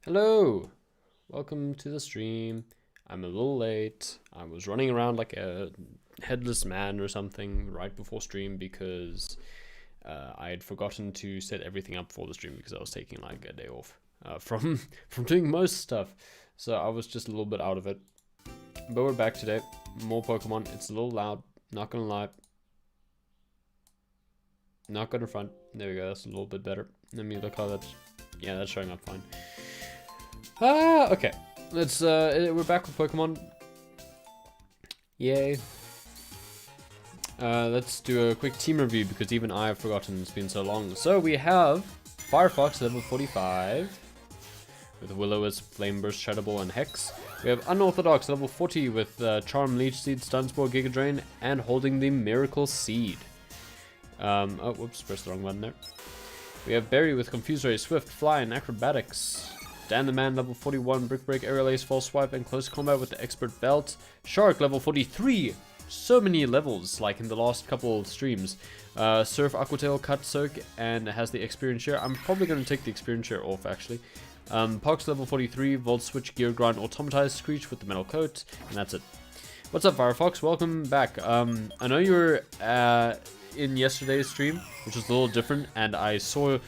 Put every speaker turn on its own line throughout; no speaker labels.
Hello, welcome to the stream. I'm a little late. I was running around like a headless man or something right before stream because I had forgotten to set everything up for the stream because I was taking like a day off from from doing most stuff. So I was just a little bit out of it. But we're back today. More Pokemon. It's a little loud. Not gonna lie. Not gonna front. There we go. That's a little bit better. Let me look how that's. Yeah, that's showing up fine. Okay. Let's we're back with Pokemon. Yay. Let's do a quick team review because even I have forgotten, it's been so long. So we have Firefox level 45 with Will-O-Wisp, Flame Burst, Shadow Ball, and Hex. We have Unorthodox level 40 with Charm, Leech Seed, Stun Spore, Giga Drain, and holding the Miracle Seed. Oh, whoops, pressed the wrong button there. We have Berry with Confuse Ray, Swift, Fly, and Acrobatics. Dan the Man level 41, Brick Break, Aerial Ace, False Swipe, and Close Combat with the Expert Belt. Shark level 43. So many levels, like in the last couple streams. Surf, Aqua Tail, Cut, Soak, and has the Experience Share. I'm probably going to take the Experience Share off, actually. Pox level 43, Volt Switch, Gear Grind, Automatize, Screech with the Metal Coat, and that's it. What's up, Firefox? Welcome back. I know you were in yesterday's stream, which was a little different, and I saw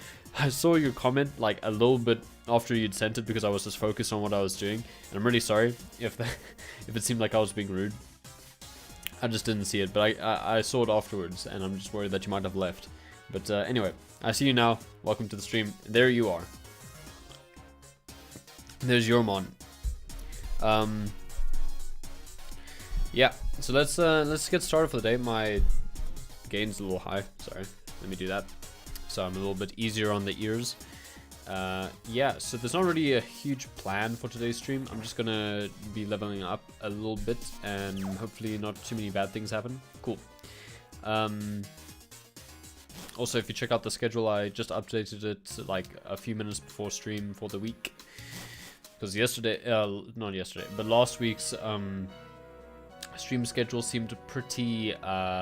your comment like a little bit after you'd sent it because I was just focused on what I was doing, and I'm really sorry if if it seemed like I was being rude. I just didn't see it, but I saw it afterwards, and I'm just worried that you might have left. But anyway, I see you now. Welcome to the stream. There you are. There's your mon. Yeah. So let's get started for the day. My gain's a little high. Sorry. Let me do that. So I'm a little bit easier on the ears. Yeah, so there's not really a huge plan for today's stream. I'm just gonna be leveling up a little bit and hopefully not too many bad things happen. Cool. Also, if you check out the schedule, I just updated it like a few minutes before stream for the week. Because not yesterday, but last week's stream schedule seemed pretty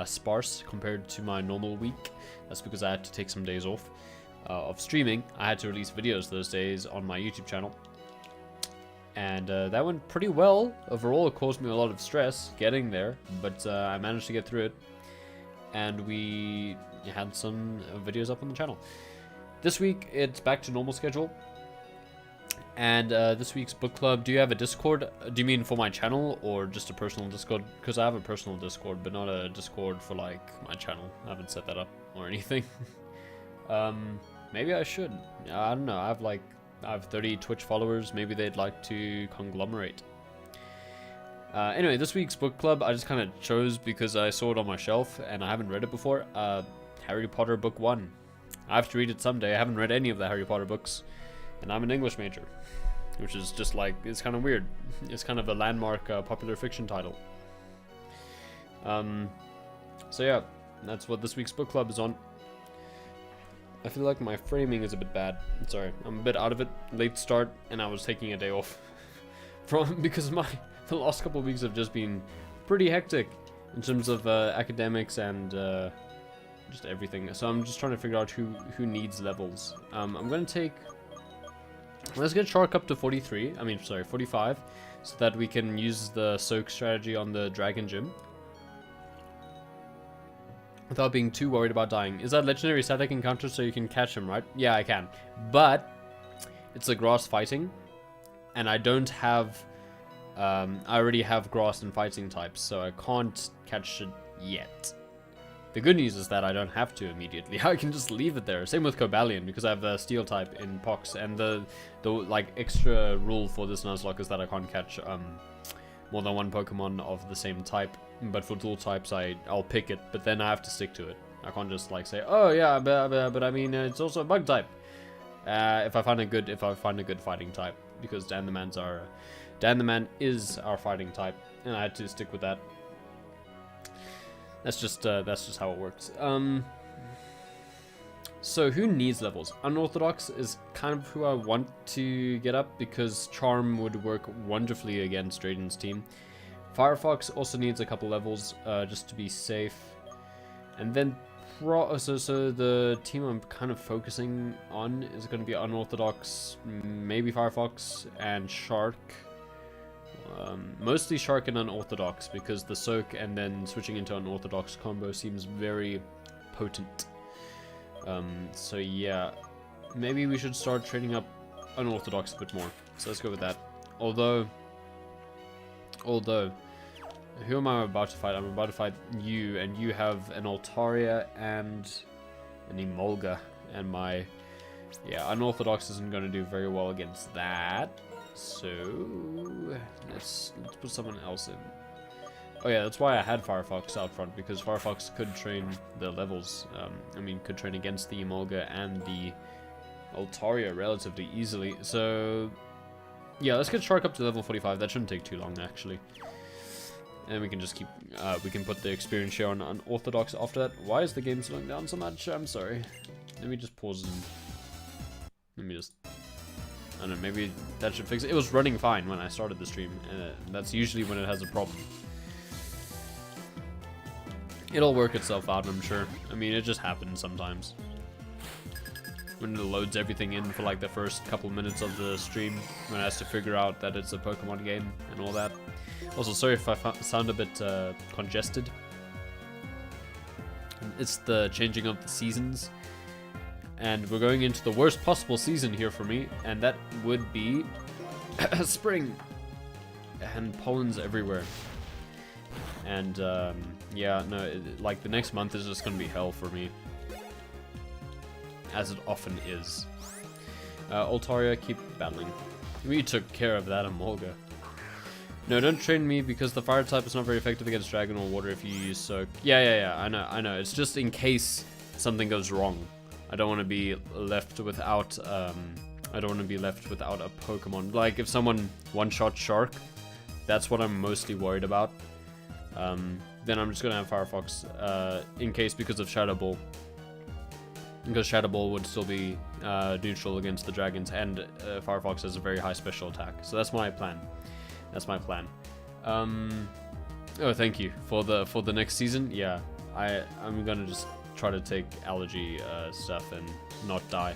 sparse compared to my normal week. That's because I had to take some days off of streaming. I had to release videos those days on my YouTube channel. And that went pretty well. Overall, it caused me a lot of stress getting there, but I managed to get through it. And we had some videos up on the channel. This week, it's back to normal schedule. And this week's book club, do you have a Discord? Do you mean for my channel or just a personal Discord? Because I have a personal Discord, but not a Discord for like my channel. I haven't set that up or anything. Maybe I should. I don't know. I have 30 Twitch followers. Maybe they'd like to conglomerate. Anyway, this week's book club I just kind of chose because I saw it on my shelf and I haven't read it before. Harry Potter Book 1. I have to read it someday. I haven't read any of the Harry Potter books. And I'm an English major, which is just like, it's kind of weird. It's kind of a landmark popular fiction title. So yeah, that's what this week's book club is on. I feel like my framing is a bit bad. Sorry, I'm a bit out of it. Late start, and I was taking a day off because the last couple of weeks have just been pretty hectic in terms of academics and just everything. So I'm just trying to figure out who needs levels. I'm gonna take. Let's get Shark up to 43. I mean, sorry, 45, so that we can use the soak strategy on the Dragon Gym without being too worried about dying. Is that legendary static encounter so you can catch him, right? Yeah, I can. But it's a grass fighting, and I don't have... I already have grass and fighting types, so I can't catch it yet. The good news is that I don't have to immediately. I can just leave it there. Same with Cobalion, because I have a steel type in Pox, and the like extra rule for this Nuzlocke is that I can't catch more than one Pokemon of the same type. But for dual types, I'll pick it, but then I have to stick to it. I can't just like say, oh yeah, but I mean it's also a bug type. If I find a good fighting type, because Dan the Man is our fighting type, and I had to stick with that. That's just how it works. So who needs levels? Unorthodox is kind of who I want to get up because Charm would work wonderfully against Drayden's team. Firefox also needs a couple levels just to be safe. And then so the team I'm kind of focusing on is going to be Unorthodox, maybe Firefox, and Shark. Mostly Shark and Unorthodox, because the Soak and then switching into Unorthodox combo seems very potent. So yeah, maybe we should start training up Unorthodox a bit more. So let's go with that. Although, who am I about to fight? I'm about to fight you, and you have an Altaria and an Emolga, and my, yeah, Unorthodox isn't going to do very well against that. So let's put someone else in. Oh yeah, that's why I had Firefox out front, because Firefox could train the levels. I mean, could train against the Emolga and the Altaria relatively easily. So yeah, let's get Shark up to level 45. That shouldn't take too long, actually. And we can just keep, we can put the experience share on Unorthodox after that. Why is the game slowing down so much? I'm sorry. Let me just pause and, let me just, I don't know, maybe that should fix it. It was running fine when I started the stream, and that's usually when it has a problem. It'll work itself out, I'm sure. I mean, it just happens sometimes. When it loads everything in for like the first couple minutes of the stream, when it has to figure out that it's a Pokemon game and all that. Also, sorry if I sound a bit congested. It's the changing of the seasons. And we're going into the worst possible season here for me, and that would be spring. And pollen's everywhere. And yeah, no, like the next month is just gonna be hell for me. As it often is. Altaria, keep battling. We took care of that Emolga. No, don't train me because the fire type is not very effective against dragon or water if you use Soak. Yeah, I know. It's just in case something goes wrong. I don't want to be left without, a Pokemon. Like, if someone one-shot Shark, that's what I'm mostly worried about. Then I'm just gonna have Firefox, in case because of Shadow Ball. Because Shadow Ball would still be neutral against the dragons, and Firefox has a very high special attack. So that's my plan. That's my plan. Oh, thank you for the next season. Yeah, I'm gonna just try to take allergy stuff and not die,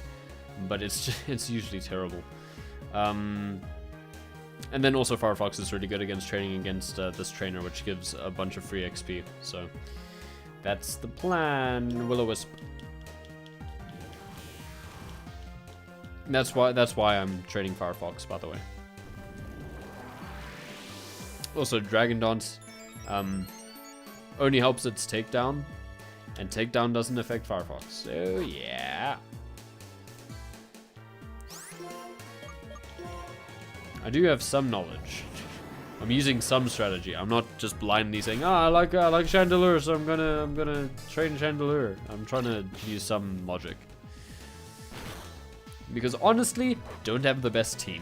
but it's usually terrible. And then also Firefox is really good against training against this trainer, which gives a bunch of free XP. So that's the plan. Will-O-Wisp. That's why I'm training Firefox, by the way. Also, Dragon Dance only helps its takedown, and takedown doesn't affect Firefox. So yeah, I do have some knowledge. I'm using some strategy. I'm not just blindly saying, I like Chandelure, so I'm gonna train Chandelure. I'm trying to use some logic. Because honestly, don't have the best team.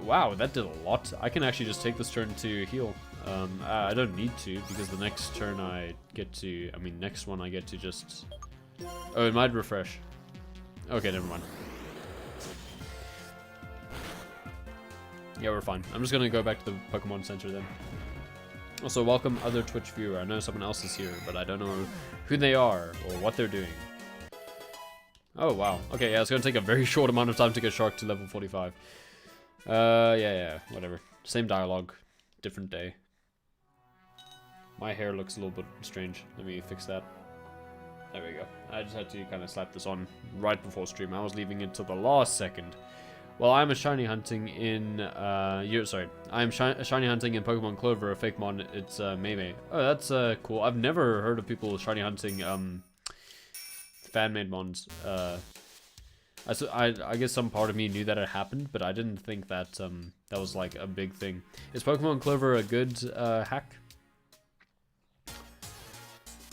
Wow, that did a lot. I can actually just take this turn to heal. I don't need to, because the next turn next one I get to just... Oh, it might refresh. Okay, never mind. Yeah, we're fine. I'm just gonna go back to the Pokemon Center then. Also, welcome other Twitch viewer. I know someone else is here, but I don't know who they are or what they're doing. Oh, wow. Okay, yeah, it's gonna take a very short amount of time to get Shark to level 45. Yeah, whatever. Same dialogue, different day. My hair looks a little bit strange. Let me fix that. There we go. I just had to kind of slap this on right before stream. I was leaving it till the last second. Well, I'm a shiny hunting in, I'm shiny hunting in Pokemon Clover, a fake mon. It's, Mei. Oh, that's, cool. I've never heard of people shiny hunting, fan-made mons. I guess some part of me knew that it happened, but I didn't think that that was like a big thing. Is Pokemon Clover a good hack?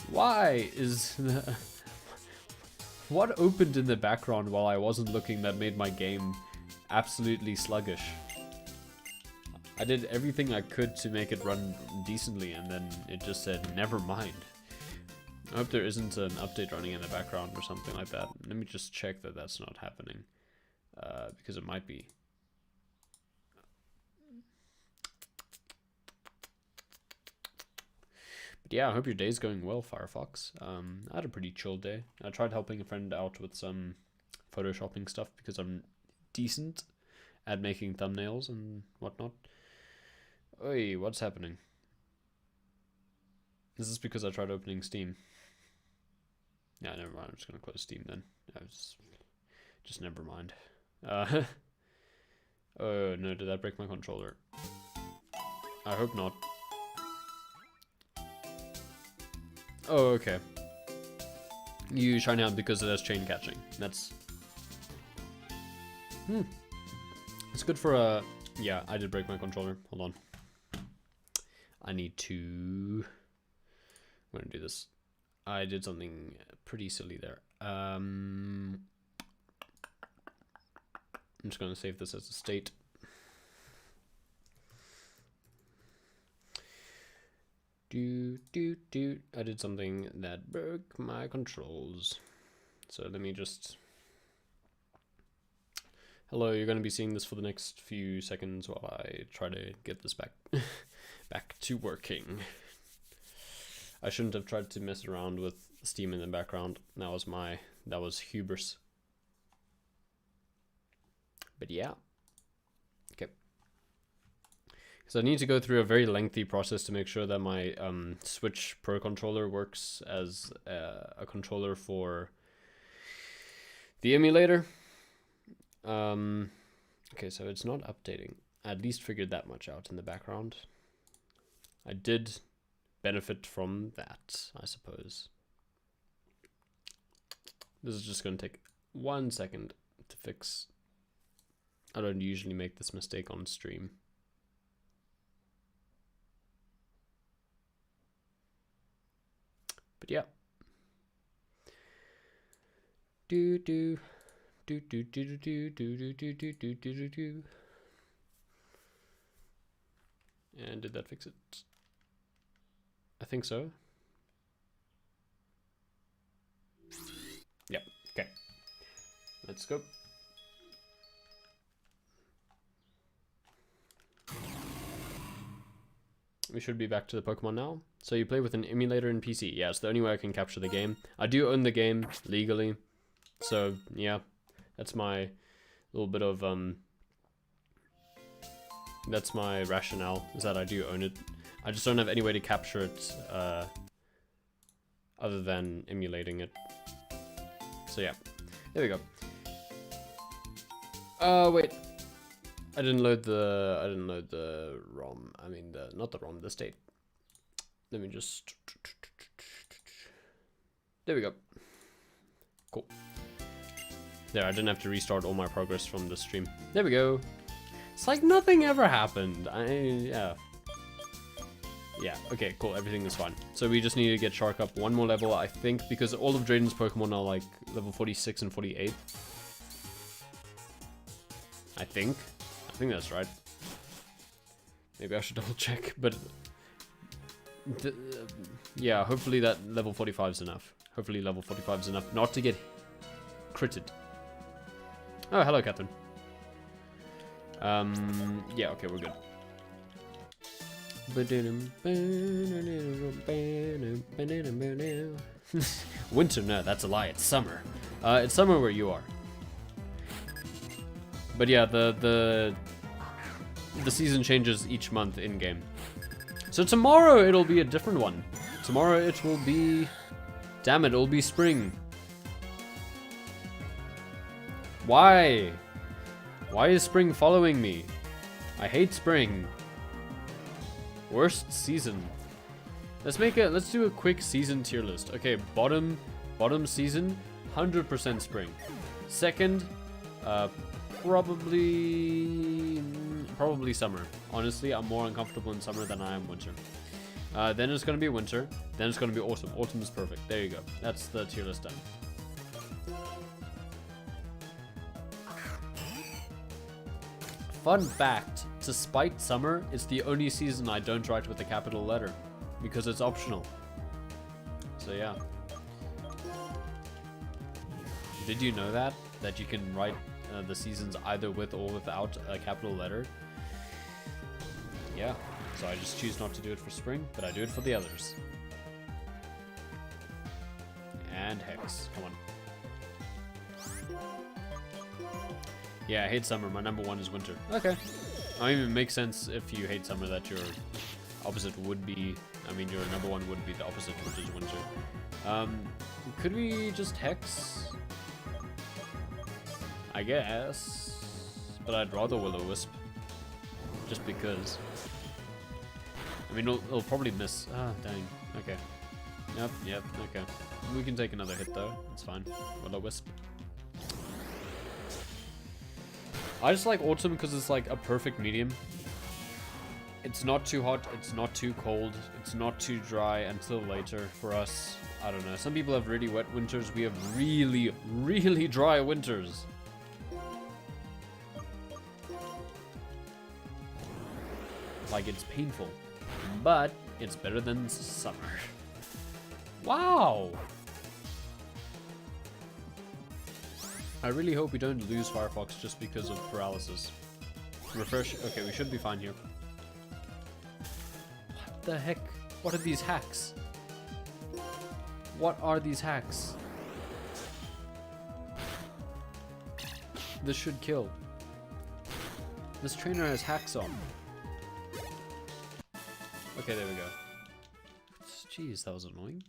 Why is the... What opened in the background while I wasn't looking that made my game absolutely sluggish? I did everything I could to make it run decently, and then it just said never mind. I hope there isn't an update running in the background or something like that. Let me just check that that's not happening. Because it might be. But yeah, I hope your day's going well, Firefox. I had a pretty chill day. I tried helping a friend out with some photoshopping stuff because I'm decent at making thumbnails and whatnot. Oi, what's happening? This is because I tried opening Steam. Yeah, never mind. I'm just gonna close Steam then. I was just never mind. Oh no, did that break my controller? I hope not. Oh, okay. You shine out because it has chain catching. That's... It's good for a... Yeah, I did break my controller. Hold on. I need to... I'm gonna do this. I did something pretty silly there. I'm just gonna save this as a state. I did something that broke my controls. So let me just... Hello, you're going to be seeing this for the next few seconds while I try to get this back back to working. I shouldn't have tried to mess around with Steam in the background. That was hubris. But yeah. Okay. So I need to go through a very lengthy process to make sure that my Switch Pro controller works as a controller for the emulator. Okay, so it's not updating. I at least figured that much out in the background. I did benefit from that, I suppose. This is just going to take 1 second to fix. I don't usually make this mistake on stream. But yeah. And did that fix it? I think so. Yep, okay. Let's go. We should be back to the Pokemon now. So you play with an emulator in PC. Yeah, it's the only way I can capture the game. I do own the game legally. So, yeah. That's my little bit of, that's my rationale, is that I do own it. I just don't have any way to capture it, other than emulating it. So yeah, there we go. Wait. I didn't load the ROM. I mean, not the ROM, the state. Let me just... There we go. Cool. There, I didn't have to restart all my progress from the stream. There we go. It's like nothing ever happened. Yeah. Yeah, okay, cool. Everything is fine. So we just need to get Shark up one more level, I think, because all of Drayden's Pokemon are like level 46 and 48. I think that's right. Maybe I should double check, but... yeah, hopefully that level 45 is enough. Hopefully level 45 is enough not to get critted. Oh, hello, Catherine. Yeah, okay, we're good. Winter? No, that's a lie. It's summer. It's summer where you are. But yeah, the season changes each month in game. So tomorrow it'll be a different one. Tomorrow it will be... Damn it, it'll be spring. Why? Why is spring following me? I hate spring. Worst season. Let's do a quick season tier list. Okay, bottom season, 100% spring. Second, probably summer. Honestly, I'm more uncomfortable in summer than I am winter. Then it's gonna be winter. Then it's gonna be autumn. Autumn is perfect. There you go. That's the tier list done. Fun fact, despite summer, it's the only season I don't write with a capital letter, because it's optional. So yeah. Did you know that? That you can write the seasons either with or without a capital letter? Yeah, so I just choose not to do it for spring, but I do it for the others. and Hex. Come on. Yeah, I hate summer. My number one is winter. Okay. I mean, it makes sense if you hate summer that your opposite would be... I mean, your number one would be the opposite, which is winter. Could we just Hex? I guess. But I'd rather Will-O-Wisp. Just because. I mean, it'll probably miss. Ah, dang. Okay. Yep, okay. We can take another hit though. It's fine. Will-O-Wisp. I just like autumn because it's like a perfect medium. It's not too hot, it's not too cold, it's not too dry until later for us. I don't know. Some people have really wet winters. We have really, really dry winters. Like, it's painful. But it's better than summer. Wow! I really hope we don't lose Firefox just because of paralysis. Refresh. Okay, we should be fine here. What the heck? What are these hacks? What are these hacks? This should kill. This trainer has hacks on. Okay, there we go. Jeez, that was annoying.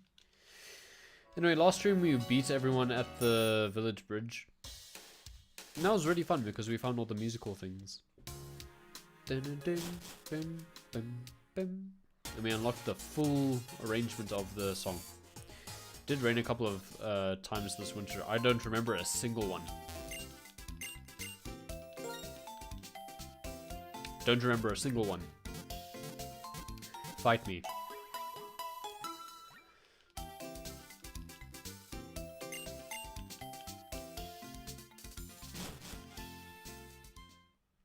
Anyway, last stream we beat everyone at the village bridge. And that was really fun because we found all the musical things. And we unlocked the full arrangement of the song. It did rain a couple of times this winter. I don't remember a single one. Don't remember a single one. Fight me.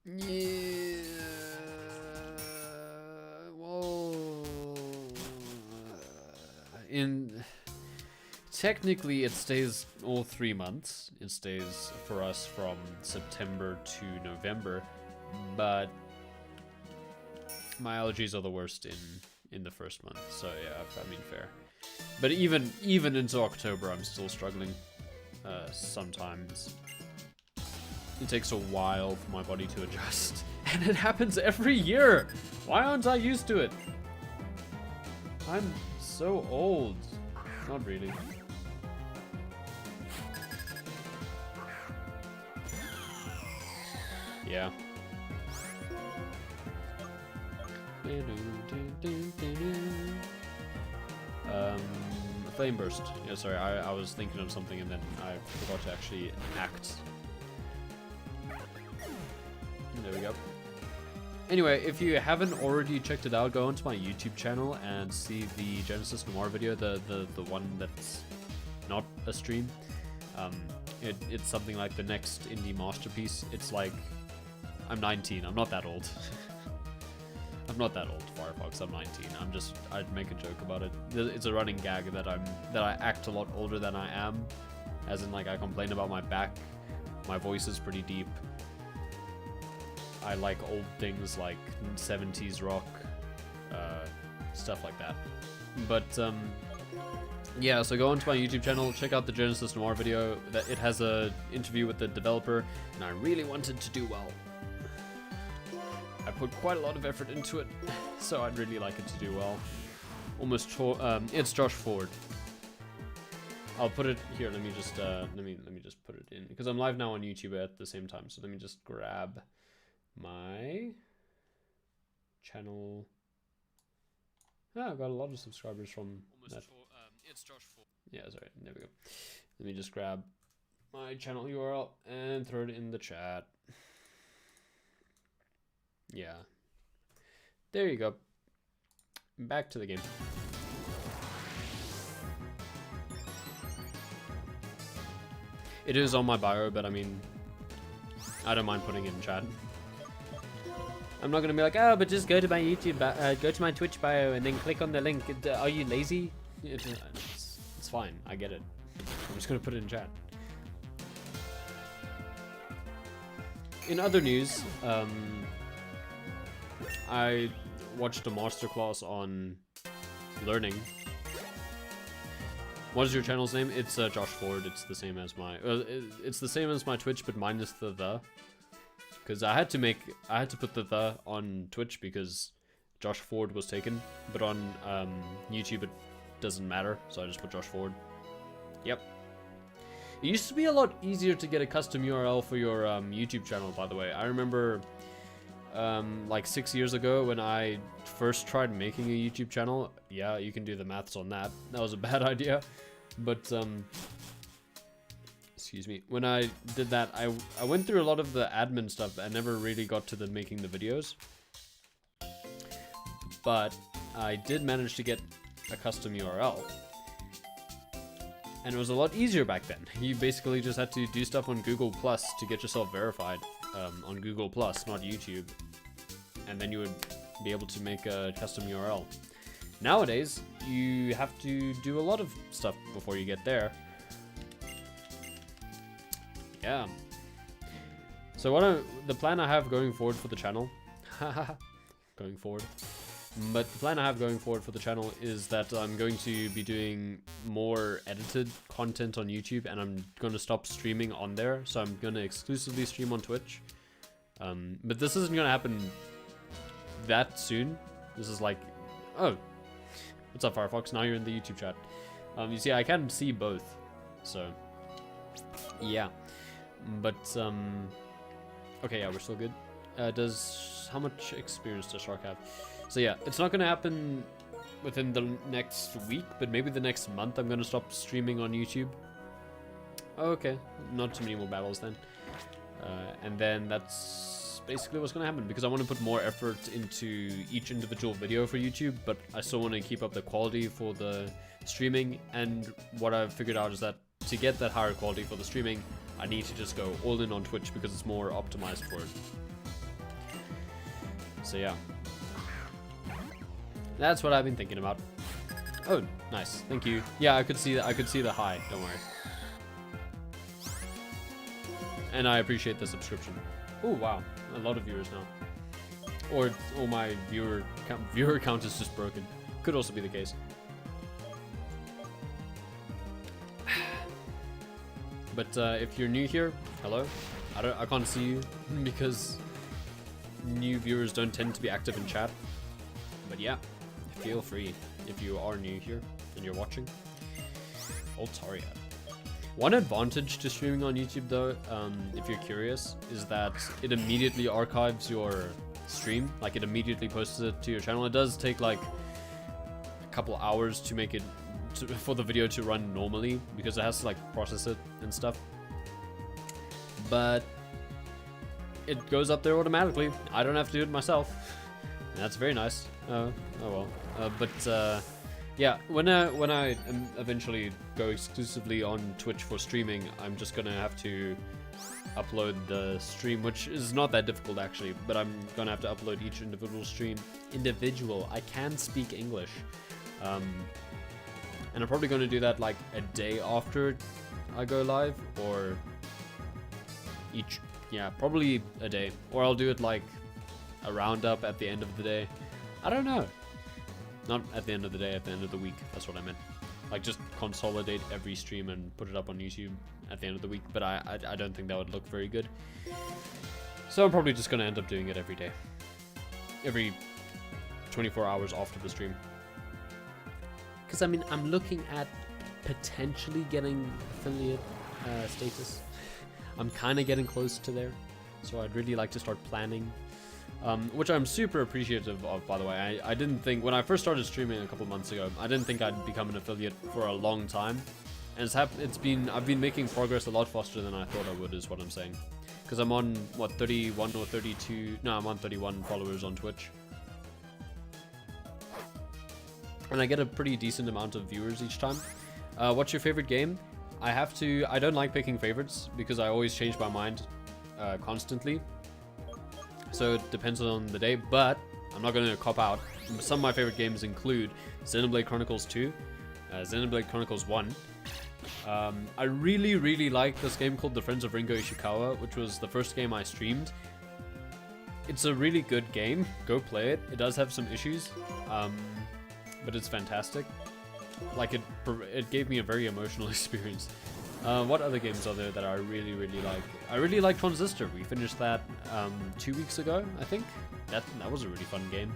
Yeah. Whoa. Technically, it stays all 3 months. It stays for us from September to November, but my allergies are the worst in the first month. So yeah, I mean, fair. But even into October, I'm still struggling. Sometimes. It takes a while for my body to adjust. And it happens every year! Why aren't I used to it? I'm so old. Not really. Yeah. Flame burst. Yeah, sorry, I was thinking of something and then I forgot to actually act. There we go. Anyway, if you haven't already checked it out, go onto my YouTube channel and see the Genesis Noir video, the one that's not a stream. It's something like the next indie masterpiece. It's like, I'm 19, I'm not that old. I'm not that old, Firefox, I'm 19. I'd make a joke about it. It's a running gag that I act a lot older than I am. As in, like, I complain about my back, my voice is pretty deep. I like old things like 70s rock, stuff like that. But, yeah, so go onto my YouTube channel, check out the Genesis Noir video. It has a interview with the developer, and I really wanted to do well. I put quite a lot of effort into it, so I'd really like it to do well. It's Josh Ford. I'll put it here. Let me just put it in because I'm live now on YouTube at the same time. So let me just grab my channel. Ah, I've got a lot of subscribers from that. It's Josh Ford. Yeah, sorry. There we go. Let me just grab my channel URL and throw it in the chat. Yeah. There you go. Back to the game. It is on my bio, but I mean, I don't mind putting it in chat. I'm not gonna be like, oh, but just go to my YouTube, go to my Twitch bio and then click on the link. Are you lazy? It's fine. I get it. I'm just gonna put it in chat. In other news, I watched a masterclass on learning. What is your channel's name? It's Josh Ford. It's the same as my it's the same as my Twitch, but minus the. Because I had to put the on Twitch because Josh Ford was taken, but on YouTube it doesn't matter, so I just put Josh Ford. Yep. It used to be a lot easier to get a custom URL for your YouTube channel, by the way. I remember like 6 years ago when I first tried making a YouTube channel. Yeah, you can do the maths on that. That was a bad idea. But, excuse me. When I did that, I went through a lot of the admin stuff. I never really got to the making the videos. But I did manage to get a custom URL. And it was a lot easier back then. You basically just had to do stuff on Google Plus to get yourself verified on Google Plus, not YouTube. And then you would be able to make a custom URL. Nowadays, you have to do a lot of stuff before you get there. Yeah. So the plan I have going forward for the channel, going forward. But the plan I have going forward for the channel is that I'm going to be doing more edited content on YouTube, and I'm going to stop streaming on there. So I'm going to exclusively stream on Twitch. But this isn't going to happen that soon. This is like, oh, what's up, Firefox? Now you're in the YouTube chat. You see, I can see both. So, yeah. But, okay, yeah, we're still good. How much experience does Shark have? So yeah, it's not going to happen within the next week, but maybe the next month I'm going to stop streaming on YouTube. Okay, not too many more battles then. And then that's basically what's going to happen, because I want to put more effort into each individual video for YouTube, but I still want to keep up the quality for the streaming. And what I've figured out is that to get that higher quality for the streaming, I need to just go all in on Twitch because it's more optimized for it. So yeah. That's what I've been thinking about. Oh, nice. Thank you. Yeah, I could see that. I could see the high. Don't worry. And I appreciate the subscription. Oh wow, a lot of viewers now. Or my viewer count is just broken. Could also be the case. But if you're new here, hello. I can't see you because new viewers don't tend to be active in chat. But yeah. Feel free if you are new here and you're watching. Altaria. One advantage to streaming on YouTube though, if you're curious, is that it immediately archives your stream. Like it immediately posts it to your channel. It does take like a couple hours to make it for the video to run normally because it has to like process it and stuff. But it goes up there automatically. I don't have to do it myself. And that's very nice. Oh well. Yeah, when I eventually go exclusively on Twitch for streaming, I'm just gonna have to upload the stream, which is not that difficult actually, but I'm gonna have to upload each individual stream. I can speak English. And I'm probably gonna do that like a day after I go live, or probably a day, or I'll do it like a roundup at the end of the day. I don't know. Not at the end of the day, at the end of the week. That's what I meant. Like just consolidate every stream and put it up on YouTube at the end of the week. But I don't think that would look very good. So I'm probably just going to end up doing it every day. Every 24 hours after the stream. Because I mean, I'm looking at potentially getting affiliate status. I'm kind of getting close to there. So I'd really like to start planning. Which I'm super appreciative of, by the way. I didn't think, when I first started streaming a couple months ago, I didn't think I'd become an affiliate for a long time. And I've been making progress a lot faster than I thought I would, is what I'm saying. Because I'm on, what, 31 or 32, no, I'm on 31 followers on Twitch. And I get a pretty decent amount of viewers each time. What's your favorite game? I don't like picking favorites, because I always change my mind constantly. So it depends on the day, but I'm not going to cop out. Some of my favorite games include Xenoblade Chronicles 2, Xenoblade Chronicles 1. I really, really like this game called The Friends of Ringo Ishikawa, which was the first game I streamed. It's a really good game. Go play it. It does have some issues, but it's fantastic. like it gave me a very emotional experience. What other games are there that I really like? I really like Transistor. We finished that 2 weeks ago, I think. That was a really fun game.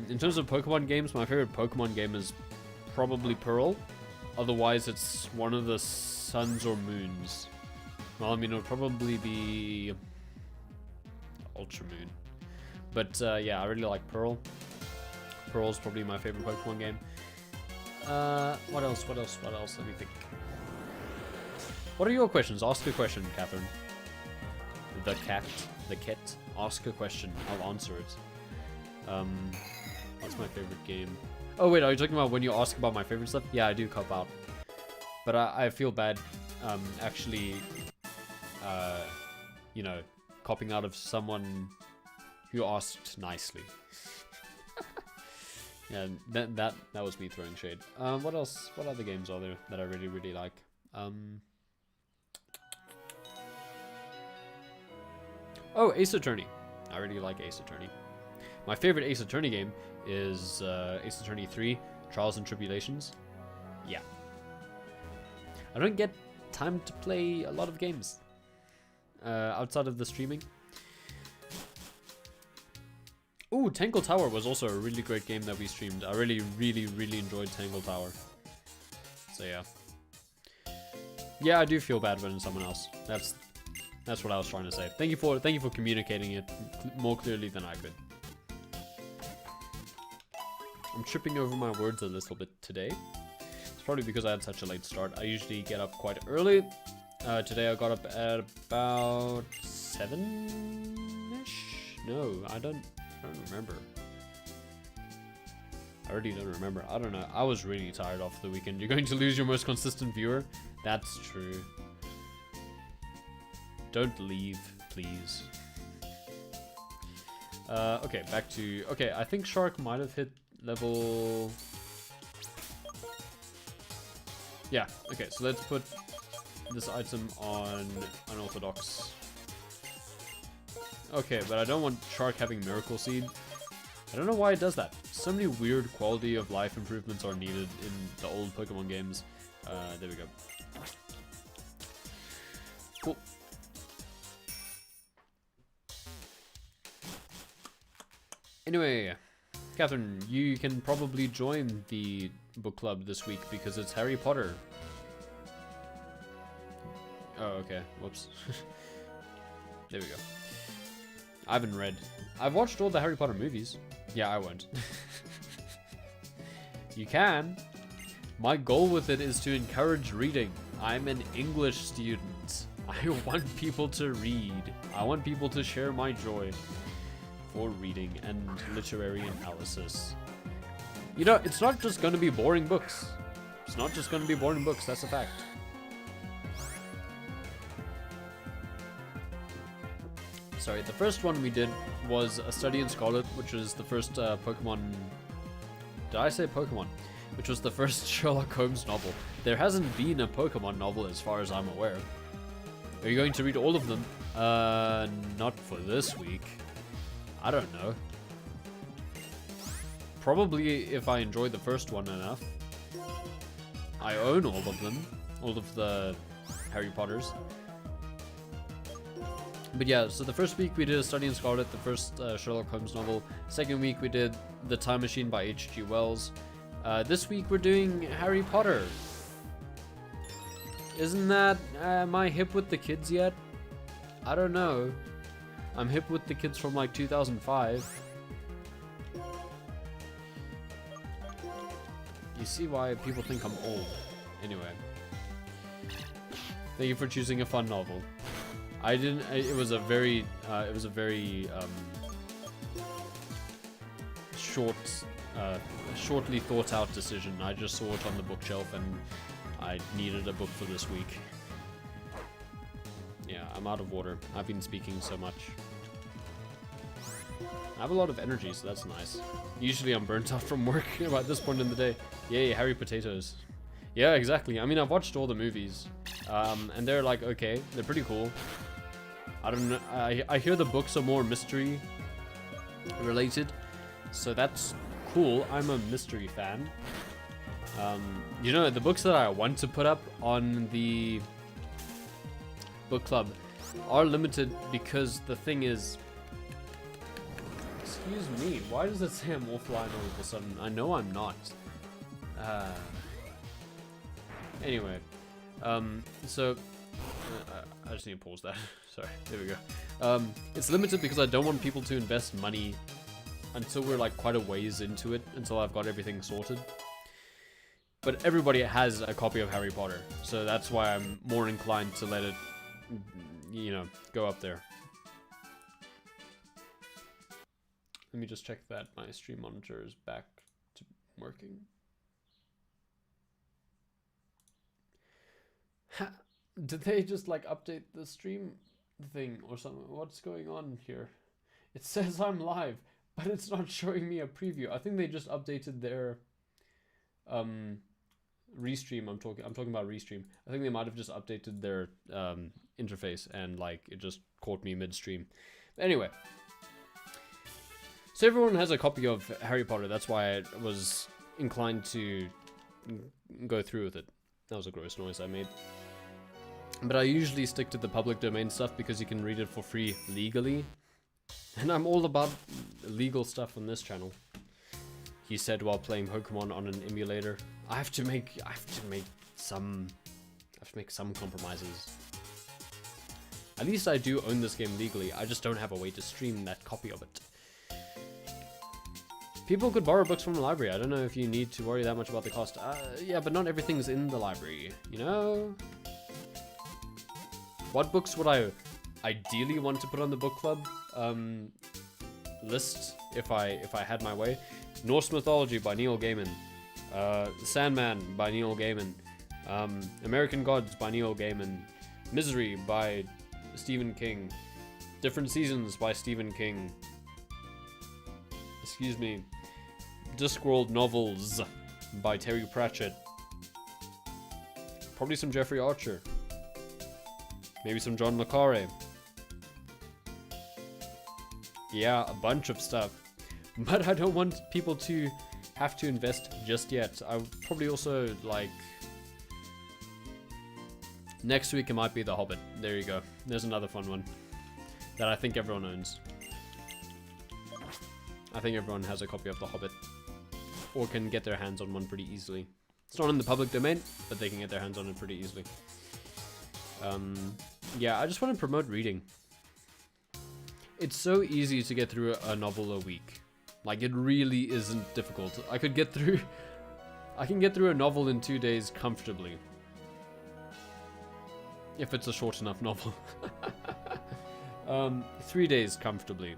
In terms of Pokemon games, my favorite Pokemon game is probably Pearl. Otherwise, it's one of the Suns or Moons. Well, I mean, it would probably be Ultra Moon. But yeah, I really like Pearl. Pearl's probably my favorite Pokemon game. What else? Let me think. What are your questions? Ask a question, Catherine. The cat. Ask a question. I'll answer it. What's my favorite game? Oh wait, are you talking about when you ask about my favorite stuff? Yeah, I do cop out. But I feel bad, actually, you know, copping out of someone who asked nicely. Yeah, that was me throwing shade. What else? What other games are there that I really like? Oh, Ace Attorney. I really like Ace Attorney. My favorite Ace Attorney game is Ace Attorney 3, Trials and Tribulations. Yeah. I don't get time to play a lot of games outside of the streaming. Ooh, Tangle Tower was also a really great game that we streamed. I really enjoyed Tangle Tower. So yeah. Yeah, I do feel bad when someone else. That's what I was trying to say. Thank you for communicating it more clearly than I could. I'm tripping over my words a little bit today. It's probably because I had such a late start. I usually get up quite early. Today I got up at about 7-ish? No, I don't remember. I really don't remember. I don't know. I was really tired after the weekend. You're going to lose your most consistent viewer? That's true. Don't leave, please. Okay, back to... Okay, I think Shark might have hit level... Yeah, okay, so let's put this item on Unorthodox. Okay, but I don't want Shark having Miracle Seed. I don't know why it does that. So many weird quality of life improvements are needed in the old Pokemon games. There we go. Cool. Anyway, Catherine, you can probably join the book club this week because it's Harry Potter. Oh, okay. Whoops. There we go. I haven't read. I've watched all the Harry Potter movies. Yeah, I won't. You can. My goal with it is to encourage reading. I'm an English student. I want people to read. I want people to share my joy for reading and literary analysis. You know, it's not just going to be boring books. It's not just going to be boring books, that's a fact. Sorry, the first one we did was A Study in Scarlet, which was the first Pokemon... Did I say Pokemon? Which was the first Sherlock Holmes novel. There hasn't been a Pokemon novel as far as I'm aware. Are you going to read all of them? Not for this week. I don't know. Probably if I enjoy the first one enough. I own all of them. All of the Harry Potters. But yeah, so the first week we did A Study in Scarlet, the first Sherlock Holmes novel. Second week we did The Time Machine by H.G. Wells. This week we're doing Harry Potter. Isn't that... am I hip with the kids yet? I don't know. I'm hip with the kids from like 2005. You see why people think I'm old. Anyway. Thank you for choosing a fun novel. I didn't... it was a very shortly thought out decision. I just saw it on the bookshelf and I needed a book for this week. Yeah, I'm out of water. I've been speaking so much. I have a lot of energy, so that's nice. Usually I'm burnt out from work at this point in the day. Yay, Harry Potatoes. Yeah, exactly. I mean, I've watched all the movies. And they're like, okay, they're pretty cool. I don't know. I hear the books are more mystery related. So that's cool. I'm a mystery fan. You know, the books that I want to put up on the book club are limited because the thing is... Excuse me, why does it say I'm offline all of a sudden? I know I'm not. Anyway, so... I just need to pause that. Sorry, there we go. It's limited because I don't want people to invest money until we're like quite a ways into it, until I've got everything sorted. But everybody has a copy of Harry Potter, so that's why I'm more inclined to let it, you know, go up there. Let me just check that my stream monitor is back to working. Did they just like update the stream thing or something? What's going on here? It says I'm live, but it's not showing me a preview. I think they just updated their restream. I'm talking about restream. I think they might have just updated their interface and like it just caught me midstream. But anyway, so everyone has a copy of Harry Potter. That's why I was inclined to go through with it. That was a gross noise I made. But I usually stick to the public domain stuff because you can read it for free legally. And I'm all about legal stuff on this channel. He said while playing Pokémon on an emulator. I have to make some compromises. At least I do own this game legally. I just don't have a way to stream that copy of it. People could borrow books from the library. I don't know if you need to worry that much about the cost. Yeah, but not everything's in the library, you know? What books would I ideally want to put on the book club list if I had my way? Norse Mythology by Neil Gaiman, Sandman by Neil Gaiman, American Gods by Neil Gaiman, Misery by Stephen King, Different Seasons by Stephen King, excuse me, Discworld novels by Terry Pratchett, probably some Jeffrey Archer. Maybe some John le Carré. Yeah, a bunch of stuff. But I don't want people to have to invest just yet. I would probably also, like... Next week it might be The Hobbit. There you go. There's another fun one. That I think everyone owns. I think everyone has a copy of The Hobbit. Or can get their hands on one pretty easily. It's not in the public domain, but they can get their hands on it pretty easily. Yeah, I just want to promote reading. It's so easy to get through a novel a week. Like, it really isn't difficult. I can get through a novel in 2 days comfortably. If it's a short enough novel. 3 days comfortably.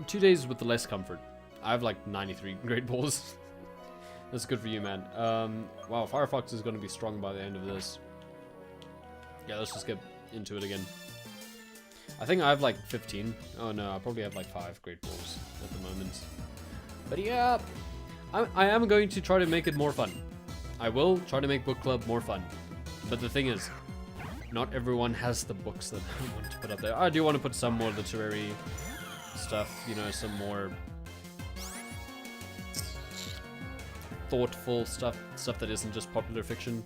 2 days with the less comfort. I have like 93 great balls. That's good for you, man. Wow, Firefox is going to be strong by the end of this. Yeah, let's just get into it again. I think I have like 15. Oh no, I probably have like 5 great balls at the moment. But yeah, I am going to try to make it more fun. I will try to make book club more fun. But the thing is, not everyone has the books that I want to put up there. I do want to put some more literary stuff, you know, some more thoughtful stuff that isn't just popular fiction.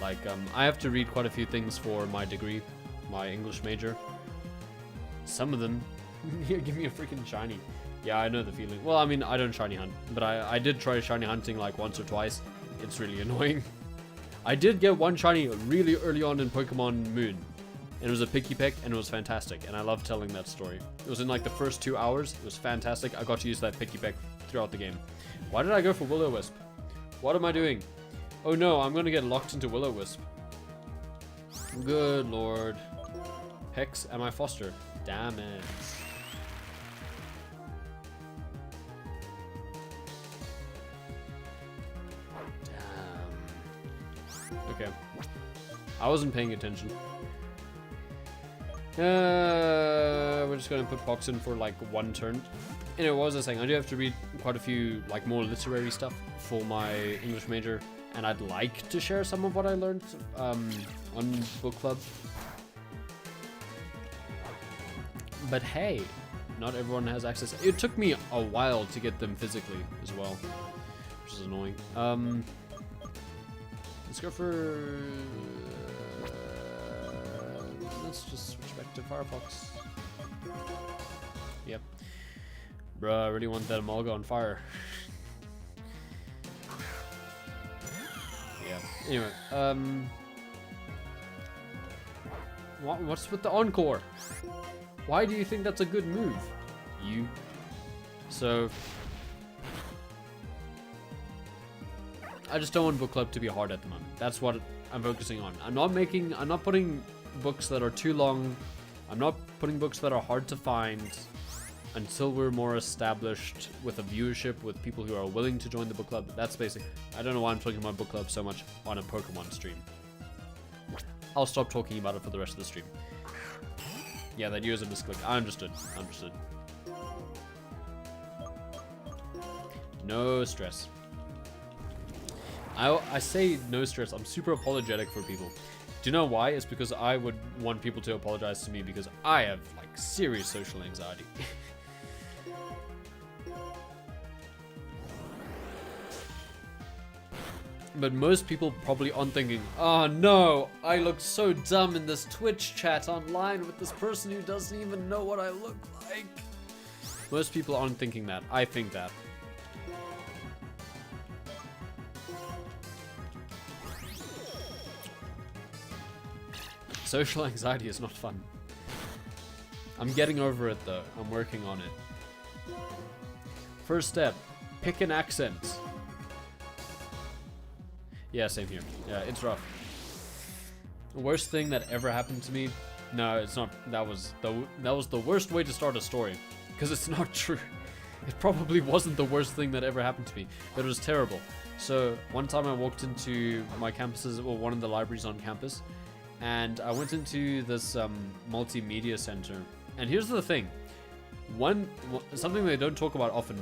Like, I have to read quite a few things for my degree, my English major. Some of them, give me a freaking shiny. Yeah, I know the feeling. Well, I mean, I don't shiny hunt, but I did try shiny hunting like once or twice. It's really annoying. I did get one shiny really early on in Pokemon Moon. And it was a Picky Peck, and it was fantastic. And I love telling that story. It was in like the first 2 hours. It was fantastic. I got to use that Picky Peck throughout the game. Why did I go for Will-O-Wisp? What am I doing? Oh no, I'm gonna get locked into Will-O-Wisp. Good lord. Hex, am I Foster? Damn it. Damn. Okay. I wasn't paying attention. We're just gonna put Box in for like 1 turn. Anyway, what was I saying? I do have to read quite a few like more literary stuff for my English major, and I'd like to share some of what I learned on book club. But hey, not everyone has access. It took me a while to get them physically as well, which is annoying. Let's go for... let's just switch back to Firefox. Yep. Bruh, I really want that Amalga on fire. Yeah. Anyway, what's with the Encore? Why do you think that's a good move? You. So... I just don't want book club to be hard at the moment. That's what I'm focusing on. I'm not putting books that are too long. I'm not putting books that are hard to find until we're more established with a viewership, with people who are willing to join the book club. That's basic. I don't know why I'm talking about book club so much on a Pokemon stream. I'll stop talking about it for the rest of the stream. Yeah, that user misclick. I understood. Understood. No stress. I say no stress. I'm super apologetic for people. Do you know why? It's because I would want people to apologize to me because I have like serious social anxiety. But most people probably aren't thinking, oh no, I look so dumb in this Twitch chat online with this person who doesn't even know what I look like. Most people aren't thinking that. I think that. Social anxiety is not fun. I'm getting over it though. I'm working on it. First step, pick an accent. Yeah, same here. Yeah, it's rough. The worst thing that ever happened to me. No, it's not. That was the worst way to start a story, because it's not true. It probably wasn't the worst thing that ever happened to me, but it was terrible. So one time I walked into my campuses, or one of the libraries on campus, and I went into this multimedia center. And here's the thing, something they don't talk about often.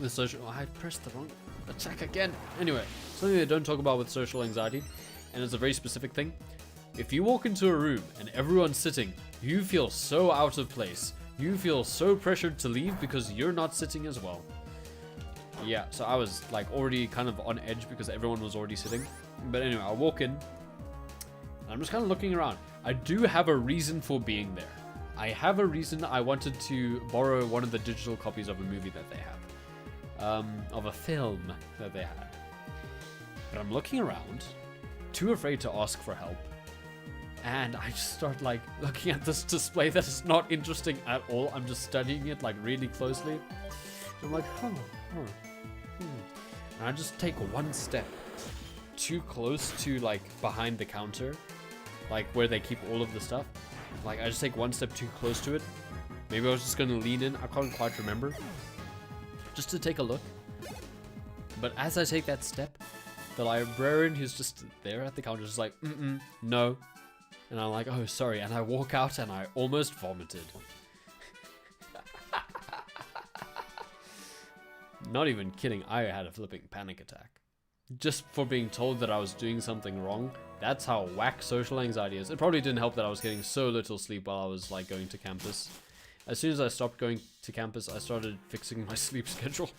The social. Oh, I pressed the wrong attack again. Anyway, something they don't talk about with social anxiety, and it's a very specific thing. If you walk into a room and everyone's sitting, you feel so out of place. You feel so pressured to leave because you're not sitting as well. Yeah, so I was like already kind of on edge because everyone was already sitting. But anyway, I walk in. I'm just kind of looking around. I do have a reason for being there. I have a reason. I wanted to borrow one of the digital copies of a movie that they have. Of a film that they had. But I'm looking around, too afraid to ask for help. And I just start like looking at this display that is not interesting at all. I'm just studying it like really closely. I'm like, And I just take one step too close to like behind the counter, like where they keep all of the stuff. Like I just take one step too close to it. Maybe I was just gonna lean in. I can't quite remember. Just to take a look. But as I take that step, the librarian who's just there at the counter is like, no. And I'm like, oh, sorry. And I walk out and I almost vomited. Not even kidding. I had a flipping panic attack. Just for being told that I was doing something wrong. That's how whack social anxiety is. It probably didn't help that I was getting so little sleep while I was like going to campus. As soon as I stopped going to campus, I started fixing my sleep schedule.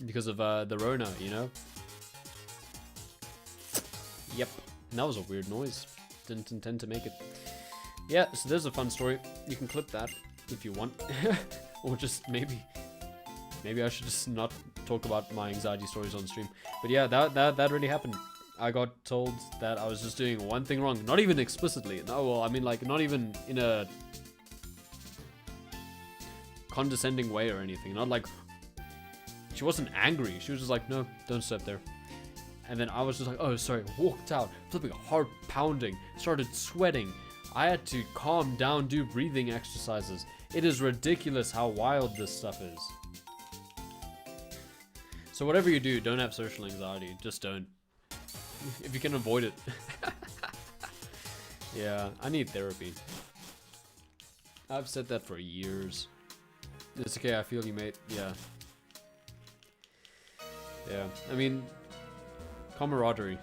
Because of the Rona, you know? Yep. And that was a weird noise. Didn't intend to make it. Yeah, so there's a fun story. You can clip that if you want. Or just maybe I should just not talk about my anxiety stories on stream. But yeah, that really happened. I got told that I was just doing one thing wrong. Not even explicitly. No, well, I mean like not even in a condescending way or anything. Not like she wasn't angry. She was just like, no, don't step there. And then I was just like, oh, sorry. Walked out, flipping, heart pounding, started sweating. I had to calm down, do breathing exercises. It is ridiculous how wild this stuff is. So whatever you do, don't have social anxiety. Just don't. If you can avoid it. Yeah, I need therapy. I've said that for years. It's okay, I feel you, mate. Yeah. Yeah, I mean, camaraderie.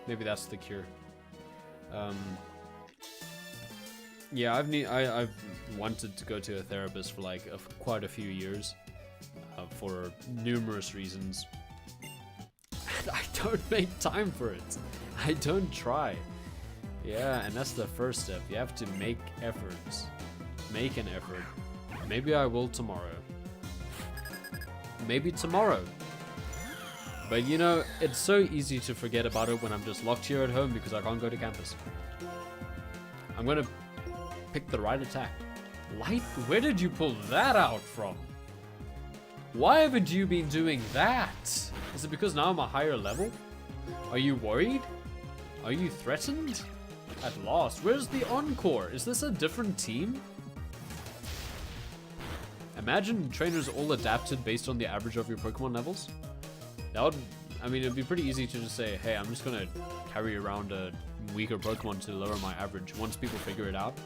Maybe that's the cure. Yeah, I've wanted to go to a therapist for like quite a few years, for numerous reasons. And I don't make time for it. I don't try. Yeah, and that's the first step. You have to make efforts. Make an effort. Maybe I will tomorrow. Maybe tomorrow. But you know, it's so easy to forget about it when I'm just locked here at home because I can't go to campus. I'm gonna pick the right attack. Light? Where did you pull that out from? Why haven't you been doing that? Is it because now I'm a higher level? Are you worried? Are you threatened? At last. Where's the encore? Is this a different team? Imagine trainers all adapted based on the average of your Pokemon levels. That would, I mean, it'd be pretty easy to just say, hey, I'm just gonna carry around a weaker Pokemon to lower my average once people figure it out.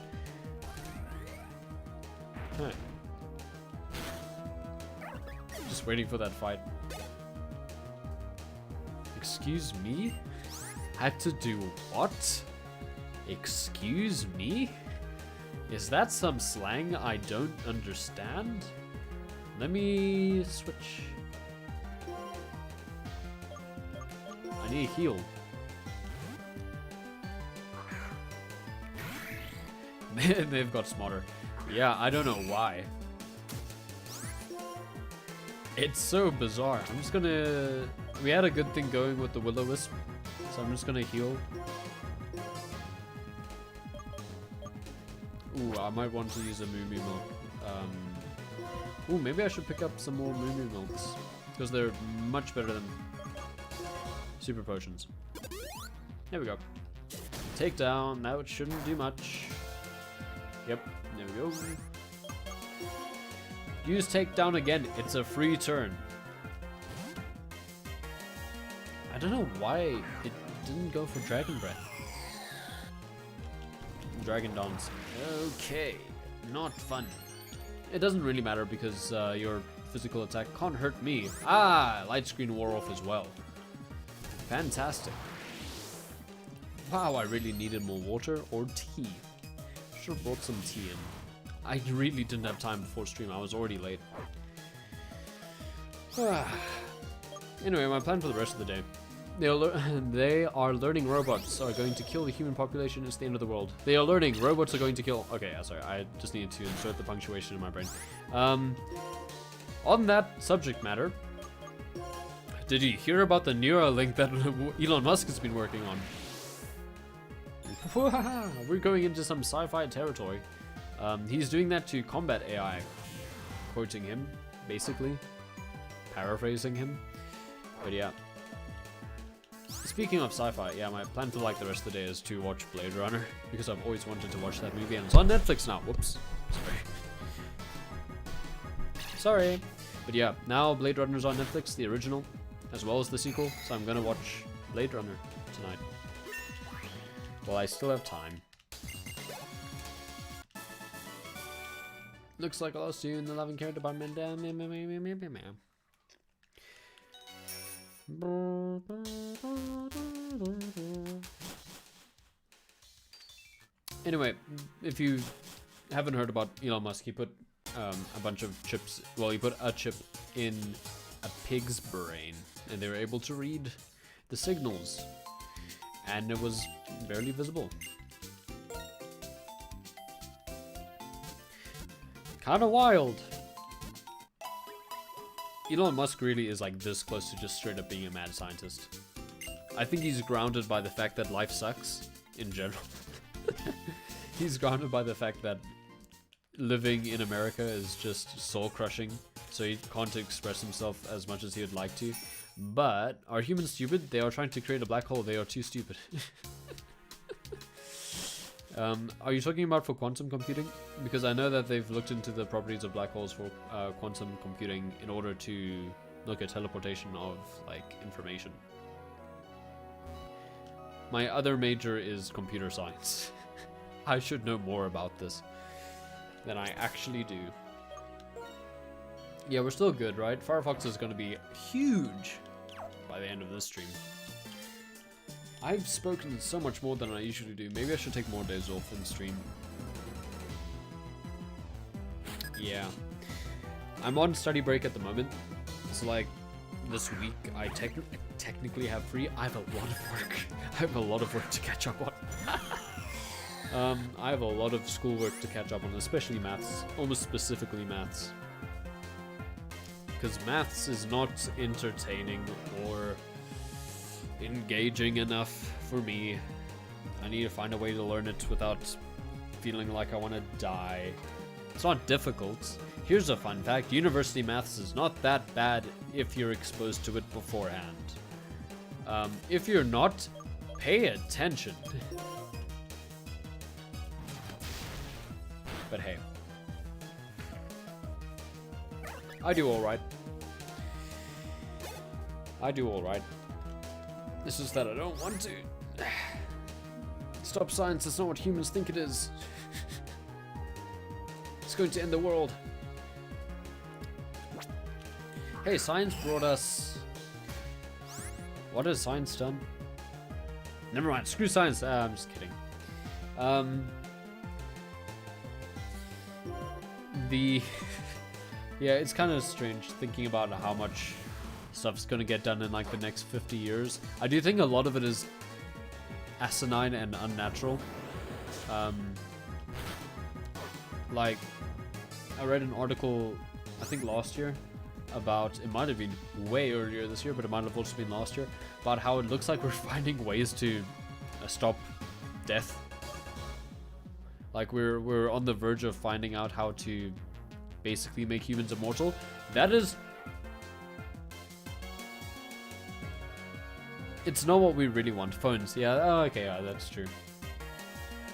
Huh. Just waiting for that fight. Excuse me? Had to do what? Excuse me? Is that some slang I don't understand? Let me switch. I need a heal. They've got smarter. Yeah, I don't know why. It's so bizarre. I'm just gonna... We had a good thing going with the Will-O-Wisp, so I'm just gonna heal. Ooh, I might want to use a Moo Moo Milk. Ooh, maybe I should pick up some more Moo Moo Milks, because they're much better than Super Potions. There we go. Take down. Now it shouldn't do much. Yep, there we go. Use takedown again. It's a free turn. I don't know why it didn't go for Dragon Breath. Dragon Dance. Okay, not fun. It doesn't really matter because your physical attack can't hurt me. Ah, light screen wore off as well. Fantastic. Wow, I really needed more water or tea. Should have brought some tea in. I really didn't have time before stream. I was already late. Anyway, my plan for the rest of the day. They are learning robots are going to kill the human population. It's the end of the world. They are learning robots are going to kill. Okay, sorry. I just needed to insert the punctuation in my brain. On that subject matter, did you hear about the Neuralink that Elon Musk has been working on? We're going into some sci-fi territory. He's doing that to combat AI. Quoting him, basically. Paraphrasing him. But yeah. Speaking of sci-fi, yeah, my plan for like the rest of the day is to watch Blade Runner. Because I've always wanted to watch that movie and it's on Netflix now. Whoops. Sorry. But yeah, now Blade Runner's on Netflix, the original, as well as the sequel. So I'm gonna watch Blade Runner tonight. Well, I still have time. Looks like I lost you in the loving care department. Anyway, if you haven't heard about Elon Musk, he put a bunch of chips. Well, he put a chip in a pig's brain, and they were able to read the signals, and it was barely visible. Kinda wild. Elon Musk really is like this close to just straight up being a mad scientist. I think he's grounded by the fact that life sucks in general. He's grounded by the fact that living in America is just soul crushing, so he can't express himself as much as he would like to. But are humans stupid? They are trying to create a black hole. They are too stupid. Are you talking about for quantum computing? Because I know that they've looked into the properties of black holes for quantum computing in order to look at teleportation of like information. My other major is computer science. I should know more about this than I actually do. Yeah, we're still good, right? Firefox is going to be huge by the end of this stream. I've spoken so much more than I usually do. Maybe I should take more days off in stream. Yeah. I'm on study break at the moment. So like this week I technically have free. I have a lot of work. I have a lot of work to catch up on. I have a lot of schoolwork to catch up on, especially maths, almost specifically maths. Because maths is not entertaining or engaging enough for me. I need to find a way to learn it without feeling like I want to die. It's not difficult. Here's a fun fact. University maths is not that bad if you're exposed to it beforehand. If you're not, pay attention. But hey. I do alright. I do alright. It's just that I don't want to. Stop science, it's not what humans think it is. It's going to end the world. Hey, science brought us... What has science done? Never mind, screw science. I'm just kidding. Yeah, it's kind of strange thinking about how much stuff's gonna get done in like the next 50 years. I do think a lot of it is asinine and unnatural. Like, I read an article, I think last year, about, it might have been way earlier this year, but it might have also been last year, about how it looks like we're finding ways to stop death. Like we're on the verge of finding out how to basically make humans immortal. That is... It's not what we really want. Phones, yeah, oh, okay, yeah, that's true.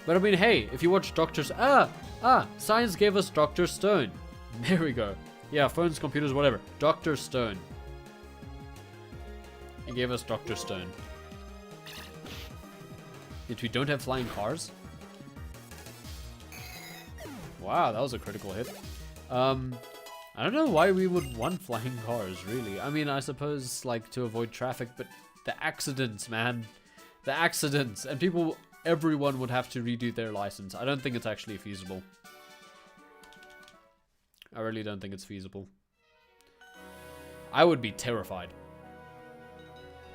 But I mean, hey, if you watch Doctor's... Science gave us Dr. Stone. There we go. Yeah, phones, computers, whatever. Dr. Stone. He gave us Dr. Stone. Yet we don't have flying cars? Wow, that was a critical hit. I don't know why we would want flying cars, really. I mean, I suppose, like, to avoid traffic, but the accidents, man. The accidents. And people, everyone would have to redo their license. I don't think it's actually feasible. I really don't think it's feasible. I would be terrified.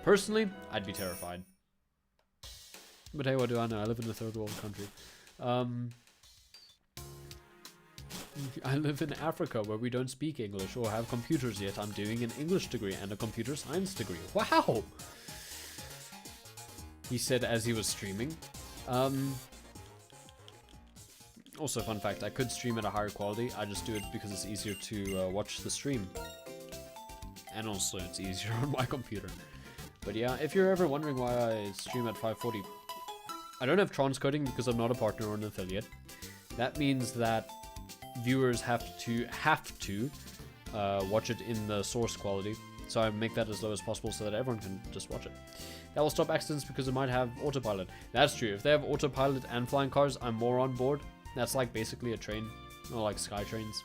Personally, I'd be terrified. But hey, what do I know? I live in a third world country. I live in Africa where we don't speak English or have computers yet. I'm doing an English degree and a computer science degree. Wow! He said as he was streaming. Also, fun fact, I could stream at a higher quality. I just do it because it's easier to watch the stream. And also, it's easier on my computer. But yeah, if you're ever wondering why I stream at 540, I don't have transcoding because I'm not a partner or an affiliate. That means that viewers have to watch it in the source quality. So I make that as low as possible so that everyone can just watch it. That will stop accidents because it might have autopilot. That's true. If they have autopilot and flying cars, I'm more on board. That's like basically a train, or like sky trains.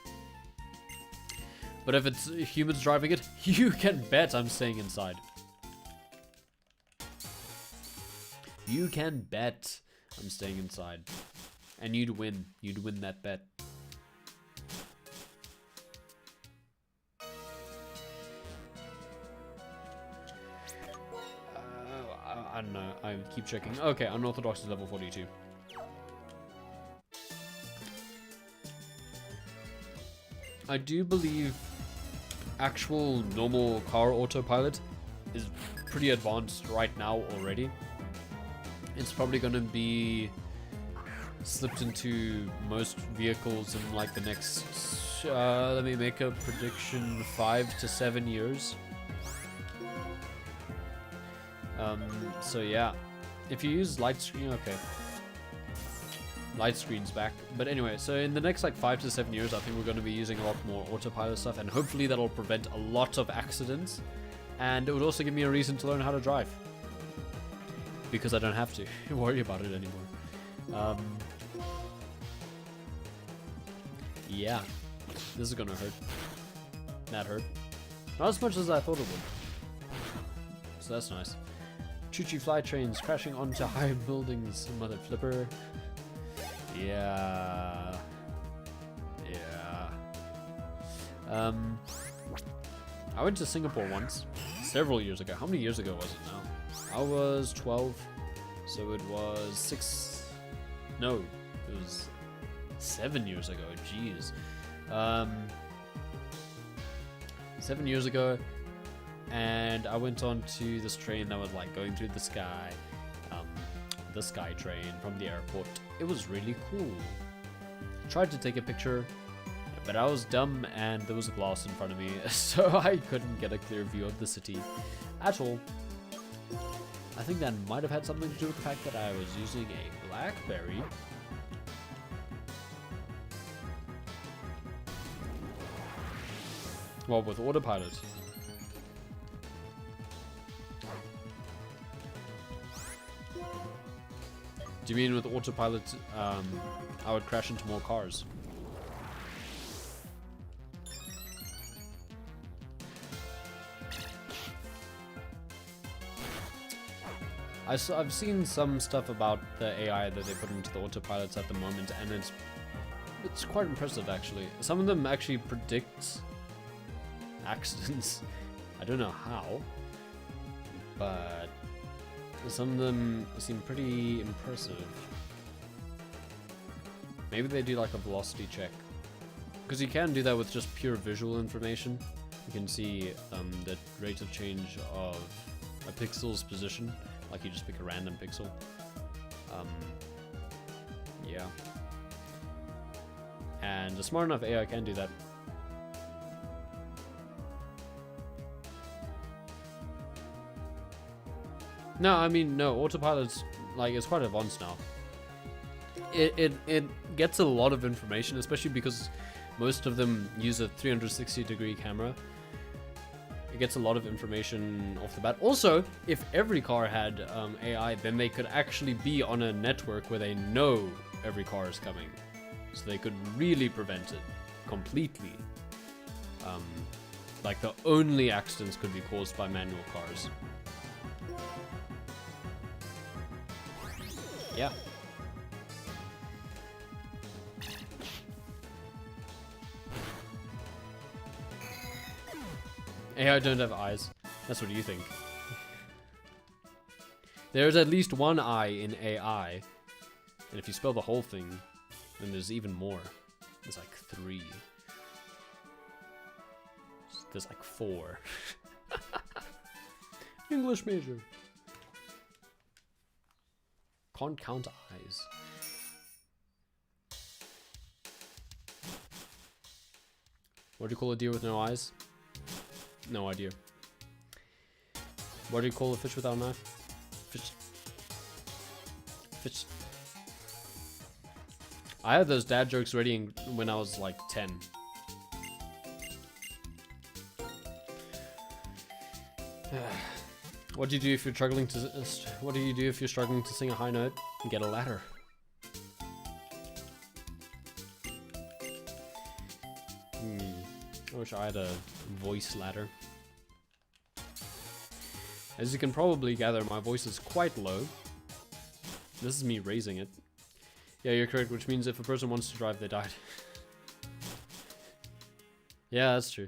But if it's humans driving it, you can bet I'm staying inside. You can bet I'm staying inside. And you'd win. You'd win that bet. I don't know. I keep checking. Okay, unorthodox is level 42. I do believe actual normal car autopilot is pretty advanced right now already. It's probably going to be slipped into most vehicles in like the next, let me make a prediction, 5 to 7 years. So yeah, if you use light screen, okay. Light screen's back. But anyway, so in the next like 5 to 7 years, I think we're going to be using a lot more autopilot stuff, and hopefully that'll prevent a lot of accidents. And it would also give me a reason to learn how to drive. Because I don't have to worry about it anymore. Yeah, this is gonna hurt. That hurt. Not as much as I thought it would. So that's nice. Choo-choo fly trains crashing onto high buildings, mother flipper. Yeah. Yeah. I went to Singapore once, several years ago. How many years ago was it now? I was 12, so it was 7 years ago. Jeez. 7 years ago, and I went on to this train that was like going through the sky, the sky train from the airport. It was really cool. Tried to take a picture, but I was dumb and there was a glass in front of me, so I couldn't get a clear view of the city at all. I think that might have had something to do with the fact that I was using a BlackBerry. Well, with autopilot. Do you mean with autopilot, I would crash into more cars? I've seen some stuff about the AI that they put into the autopilots at the moment, and it's quite impressive actually. Some of them actually predict accidents. I don't know how, but some of them seem pretty impressive. Maybe they do like a velocity check, because you can do that with just pure visual information. You can see the rate of change of a pixel's position. Like you just pick a random pixel. Yeah. And a smart enough AI can do that. No, I mean, no, autopilot's, like, it's quite advanced now. It gets a lot of information, especially because most of them use a 360-degree camera. It gets a lot of information off the bat. Also, if every car had AI, then they could actually be on a network where they know every car is coming. So they could really prevent it completely. Like the only accidents could be caused by manual cars. Yeah. AI don't have eyes. That's what you think. There's at least one eye in AI. And if you spell the whole thing, then there's even more. There's like 3. There's like 4. English major. Can't count eyes. What do you call a deer with no eyes? No idea. What do you call a fish without a knife? Fish. Fish. I had those dad jokes ready when I was like 10. What do you do if you're struggling to? What do you do if you're struggling to sing a high note? Get a ladder. I wish I had a voice ladder. As you can probably gather, my voice is quite low. This is me raising it. Yeah, you're correct, which means if a person wants to drive, they died. Yeah, that's true.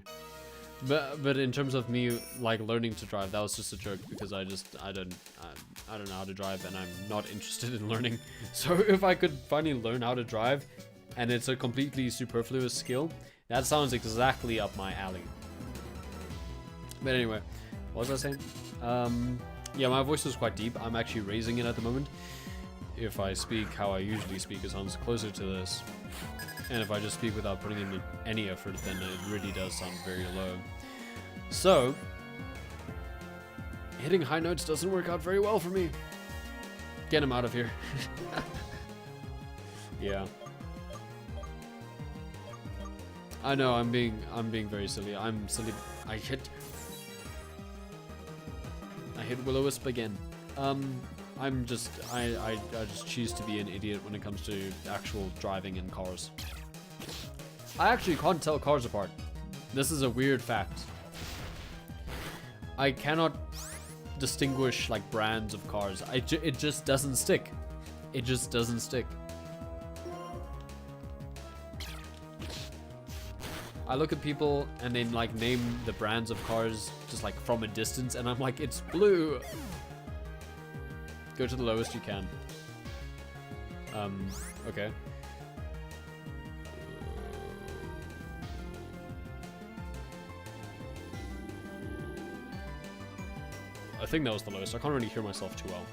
But in terms of me like learning to drive, that was just a joke because I don't know how to drive and I'm not interested in learning. So if I could finally learn how to drive and it's a completely superfluous skill, that sounds exactly up my alley. But anyway, what was I saying? Yeah, my voice is quite deep. I'm actually raising it at the moment. If I speak how I usually speak, it sounds closer to this. And if I just speak without putting in any effort, then it really does sound very low. So, hitting high notes doesn't work out very well for me. Get him out of here. Yeah. I know, I'm being very silly. I'm silly. I hit Will-O-Wisp again. I just choose to be an idiot when it comes to actual driving in cars. I actually can't tell cars apart. This is a weird fact. I cannot distinguish like brands of cars. It just doesn't stick. It just doesn't stick. I look at people and then like name the brands of cars just like from a distance, and I'm like, it's blue. Go to the lowest you can. Okay. I think that was the lowest. I can't really hear myself too well.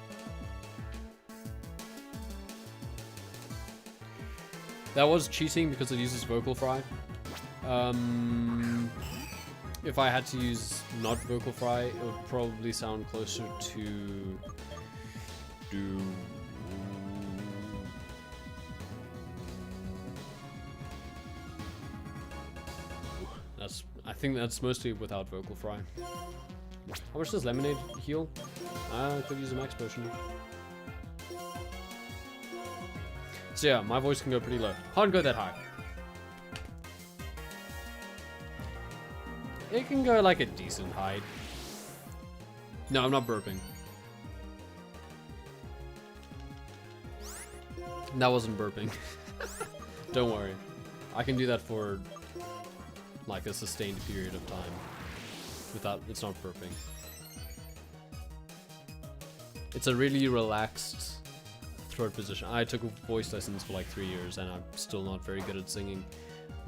That was cheating because it uses vocal fry. If I had to use not vocal fry, it would probably sound closer to do. I think that's mostly without vocal fry. How much does lemonade heal? I could use a max potion. So yeah, my voice can go pretty low. Can't go that high. It can go like a decent height. No, I'm not burping. That wasn't burping. Don't worry. I can do that for like a sustained period of time without, it's not burping. It's a really relaxed throat position. I took voice lessons for like 3 years and I'm still not very good at singing.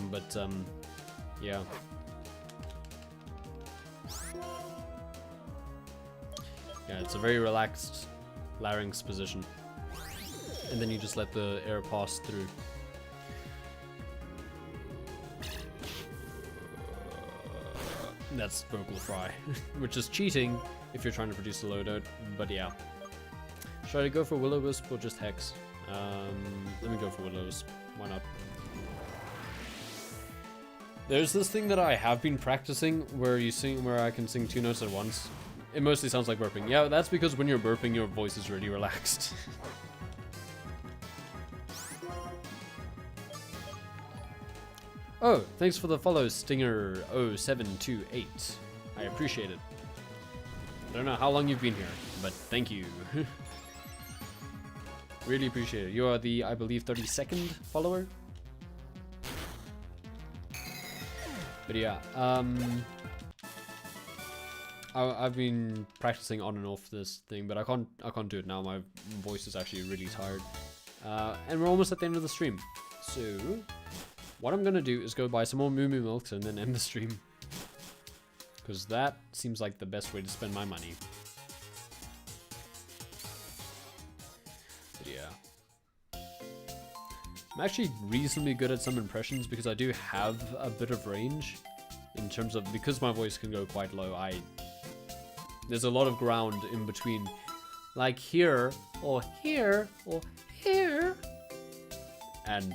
But yeah. Yeah, it's a very relaxed larynx position. And then you just let the air pass through. That's vocal fry, which is cheating if you're trying to produce a low note, but yeah. Should I go for Will-O-Wisp or just Hex? Let me go for Will-O-Wisp, why not? There's this thing that I have been practicing where I can sing 2 notes at once. It mostly sounds like burping. Yeah, that's because when you're burping, your voice is really relaxed. Oh, thanks for the follow, Stinger0728. I appreciate it. I don't know how long you've been here, but thank you. Really appreciate it. You are the, I believe, 32nd follower. But yeah, I've been practicing on and off this thing, but I can't do it now. My voice is actually really tired. And we're almost at the end of the stream. So what I'm gonna do is go buy some more Moo Moo Milks and then end the stream. Because that seems like the best way to spend my money. But yeah. I'm actually reasonably good at some impressions because I do have a bit of range. In terms of, because my voice can go quite low, there's a lot of ground in between. Like here, or here, or here. And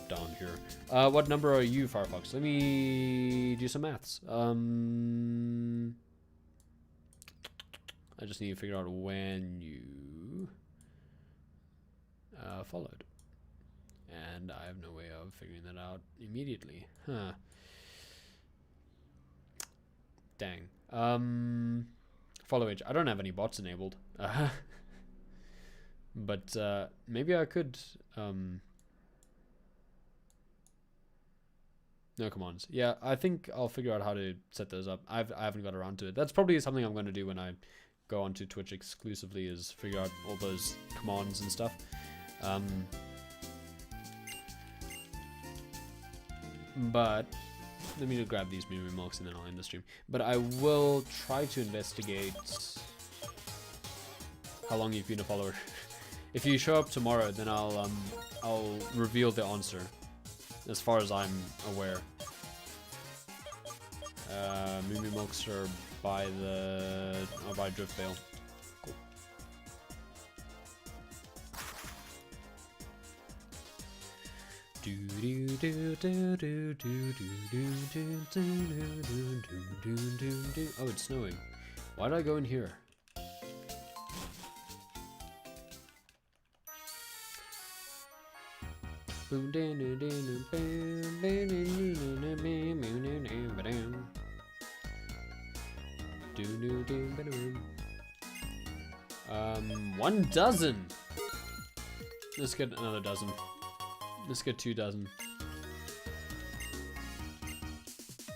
down here. What number are you, Firefox? Let me do some maths. I just need to figure out when you followed. And I have no way of figuring that out immediately. Huh. Dang. Follow age. I don't have any bots enabled. But maybe I could no commands. Yeah, I think I'll figure out how to set those up. I haven't got around to it. That's probably something I'm going to do when I go onto Twitch exclusively, is figure out all those commands and stuff. But let me just grab these Moo Moo Milks and then I'll end the stream. But I will try to investigate how long you've been a follower. If you show up tomorrow, then I'll reveal the answer, as far as I'm aware. Moo Moo Milks are by Drift Vale. Cool. Oh, it's snowing. Why did I go in here? One dozen. Let's get another dozen. Let's get 2 dozen.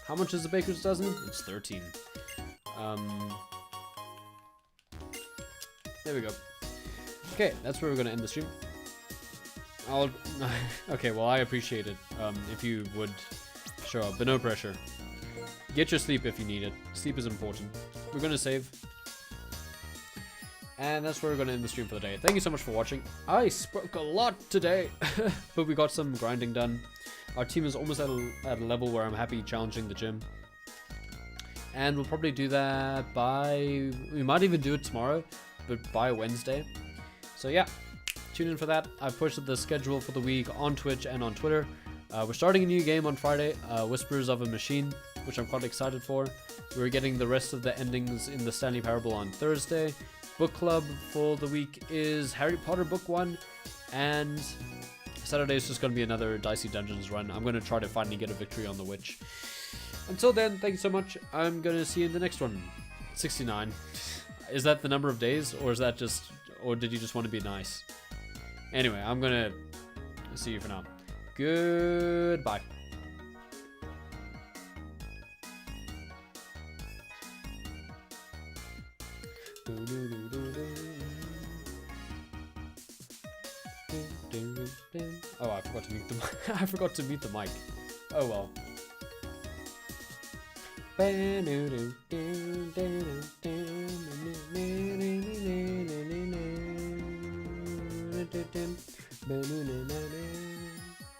How much is a baker's dozen? It's 13. There we go. Okay, that's where we're gonna end the stream. Okay, well, I appreciate it if you would show up, but no pressure. Get your sleep if you need it. Sleep is important. We're gonna save. And that's where we're gonna end the stream for the day. Thank you so much for watching. I spoke a lot today, but we got some grinding done. Our team is almost at a level where I'm happy challenging the gym. And we'll probably do that we might even do it tomorrow, but by Wednesday. So yeah, tune in for that. I posted the schedule for the week on Twitch and on Twitter. We're starting a new game on Friday, Whispers of a Machine, which I'm quite excited for. We're getting the rest of the endings in the Stanley Parable on Thursday. Book club for the week is Harry Potter Book 1, and Saturday is just going to be another Dicey Dungeons run. I'm going to try to finally get a victory on the Witch. Until then, thank you so much. I'm going to see you in the next one. 69. Is that the number of days, or is that just, or did you just want to be nice? Anyway, I'm going to see you for now. Goodbye. Oh, I forgot to mute the I forgot to mute the mic. Oh well.